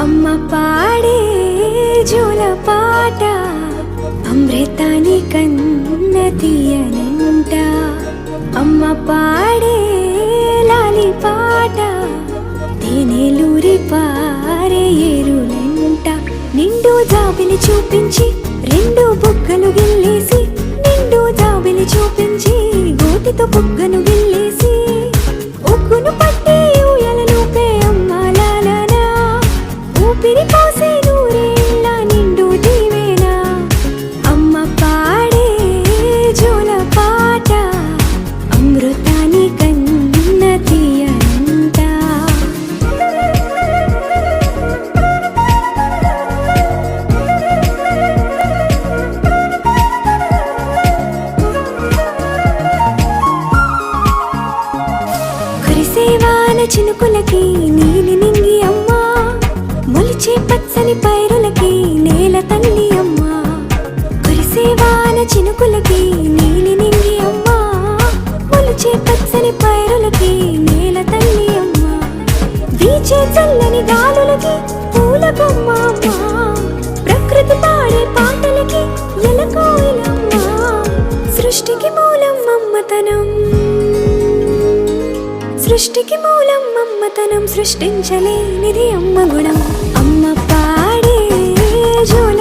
అమ్మ పాడే జోల పాట అమృతాని కన్న తీయనంట. అమ్మ పాడే లాలి పాట తేనెలూరి పారే ఏరులంట. నిండు జాబిలి చూపించి రెండు బుగ్గలు గిల్లేసి, నిండు జాబిలి చూపించి గోటితో బుగ్గను గిల్లేసి, ఉగ్గును పట్టి ఊయలలోపే అమ్మ లాలనా, ఊపిరి పోసే నూరేళ్ళ నిండు దీవేనా. అమ్మ పాడే జోల పాట అమృతాని కన్న తీయనంట. కురిసేవాన చినుకులకి నీలి నింగి అమ్మా, మొలిచే పచ్చని పైరులకి నేల తల్లి అమ్మా. కురిసేవాన చినుకులకి నీలి నింగి అమ్మా, మొలిచే పచ్చని పైరులకి నేల తల్లి అమ్మా. వీచే చల్లని గాలులకి పూల బొమ్మ అమ్మా, ప్రకృతి పాడే పాటలకి ఎలకోయిలమ్మా. సృష్టికి మూలం మమ్మతనం, సృష్టికి మూలం మమ్మతనం, సృష్టించలేనిది అమ్మ గుణం. అమ్మ పాడే జోల